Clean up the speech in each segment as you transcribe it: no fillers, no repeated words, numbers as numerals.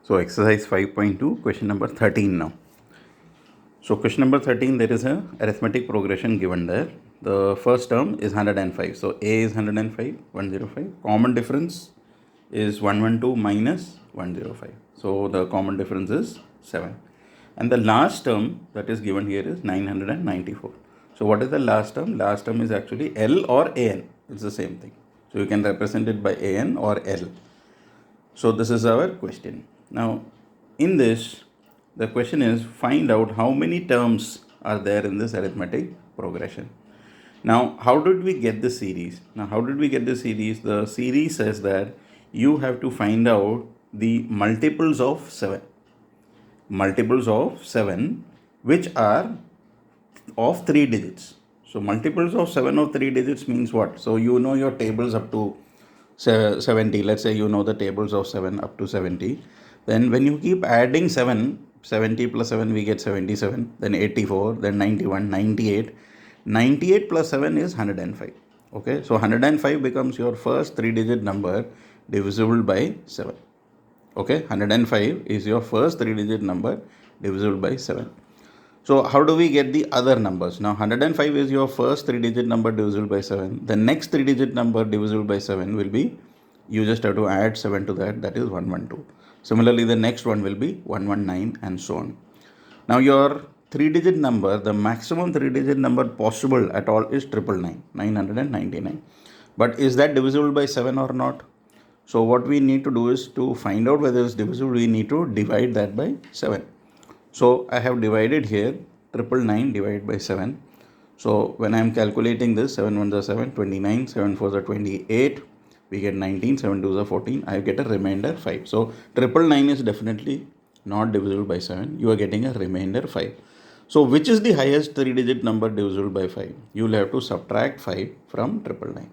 So exercise 5.2, question number 13 now. So question number 13, there is a arithmetic progression given there. The first term is 105. So A is 105, 105. Common difference is 112 minus 105. So the common difference is 7. And the last term that is given here is 994. So what is the last term? Last term is actually L or AN. It's the same thing. So you can represent it by AN or L. So this is our question. Now, in this, the question is find out how many terms are there in this arithmetic progression. Now, how did we get this series? The series says that you have to find out the multiples of 7. Multiples of 7 which are of 3 digits. So, multiples of 7 of 3 digits means what? So, you know your tables up to 70. Let's say you know the tables of 7 up to 70. Then when you keep adding 7, 70 plus 7 we get 77, then 84, then 91, 98. 98 plus 7 is 105. Okay, so 105 becomes your first 3-digit number divisible by 7. Okay, 105 is your first 3-digit number divisible by 7. So how do we get the other numbers? Now 105 is your first 3-digit number divisible by 7. The next 3-digit number divisible by 7 will be, you just have to add 7 to that, that is 112. Similarly, the next one will be 119 and so on. Now your 3-digit number, the maximum 3-digit number possible at all is 999. But is that divisible by 7 or not? So what we need to do is to find out whether it's divisible, we need to divide that by 7. So I have divided here 999 divided by 7. So when I am calculating this, 7 1s are 7, 29, 7 4s are 28, we get 19, 7 2s are 14, I get a remainder 5. So 999 is definitely not divisible by 7, you are getting a remainder 5. So which is the highest 3-digit number divisible by 5? You will have to subtract 5 from 999.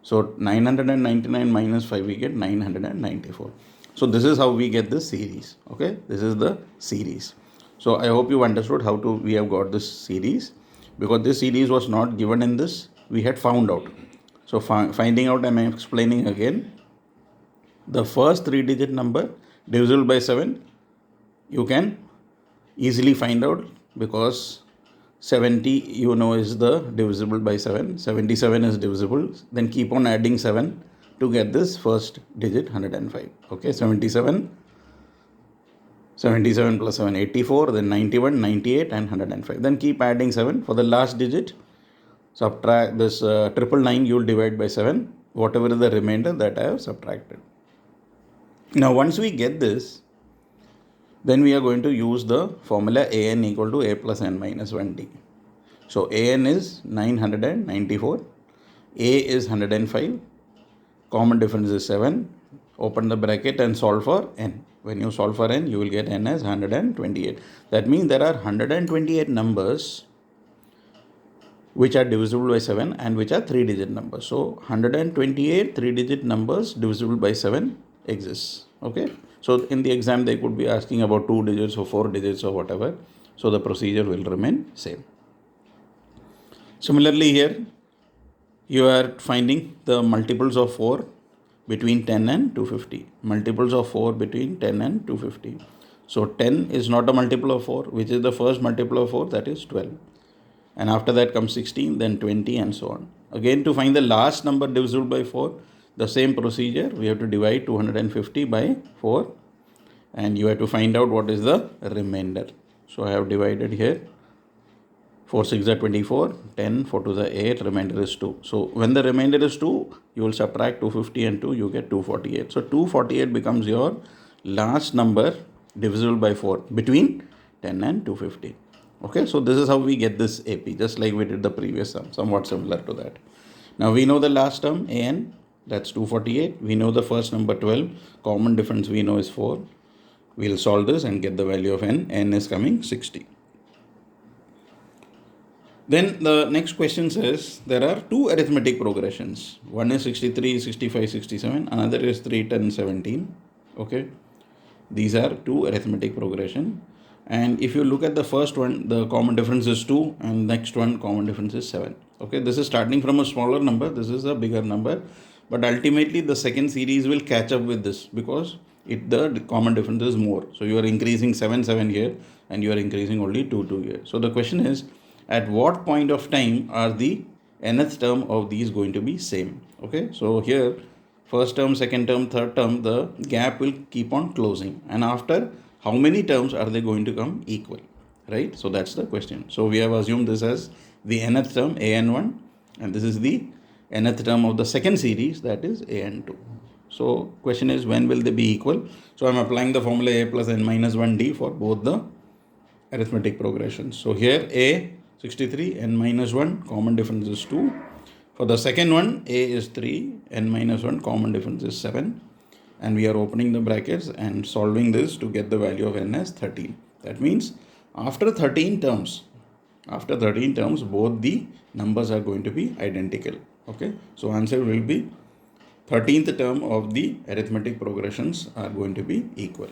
So 999 minus 5 we get 994. So this is how we get this series. Okay, this is the series. So I hope you understood how we have got this series, because this series was not given in this, we had found out. So finding out, I am explaining again. The first 3-digit number divisible by 7, you can easily find out, because 70 you know is the divisible by 7, 77 is divisible, then keep on adding 7 to get this first digit 105. Okay, 77 plus 7, 84, then 91, 98 and 105. Then keep adding 7 for the last digit. Subtract this 999, you will divide by 7, whatever is the remainder that I have subtracted. Now once we get this, then we are going to use the formula an equal to a plus n minus 1d. So an is 994, a is 105, common difference is 7, open the bracket and solve for n. When you solve for n, you will get n as 128. That means there are 128 numbers which are divisible by 7 and which are 3-digit numbers. So 128 3-digit numbers divisible by 7 exists. Okay. So in the exam they could be asking about 2 digits or 4 digits or whatever. So the procedure will remain same. Similarly here, you are finding the multiples of 4 between 10 and 250. Multiples of 4 between 10 and 250. So 10 is not a multiple of 4, which is the first multiple of 4, that is 12. And after that comes 16, then 20 and so on. Again, to find the last number divisible by 4, the same procedure, we have to divide 250 by 4 and you have to find out what is the remainder. So I have divided here, 4 6 are 24, 10, 4 2 are 8, remainder is 2. So when the remainder is 2, you will subtract 250 and 2, you get 248. So 248 becomes your last number divisible by 4 between 10 and 250. Okay, so this is how we get this AP, just like we did the previous sum, somewhat similar to that. Now we know the last term, an, that's 248. We know the first number 12, common difference we know is 4. We'll solve this and get the value of n. N is coming 60. Then the next question says there are 2 arithmetic progressions. One is 63, 65, 67. Another is 3, 10, 17. Okay. These are 2 arithmetic progression. And if you look at the first one, the common difference is 2 and next one common difference is 7. Okay. This is starting from a smaller number. This is a bigger number. But ultimately the second series will catch up with this, because the common difference is more. So you are increasing 7 7 here and you are increasing only 2 2 here. So the question is, at what point of time are the nth term of these going to be same? Okay, so here first term, second term, third term, the gap will keep on closing, and after how many terms are they going to come equal, right? So that's the question. So we have assumed this as the nth term an1, and this is the nth term of the second series, that is an2. So question is, when will they be equal? So I'm applying the formula a plus n minus 1d for both the arithmetic progressions. So here a 63, n minus 1, common difference is 2. For the second one, a is 3, n minus 1, common difference is 7. And we are opening the brackets and solving this to get the value of n as 13. That means after 13 terms, both the numbers are going to be identical. Okay, so answer will be 13th term of the arithmetic progressions are going to be equal.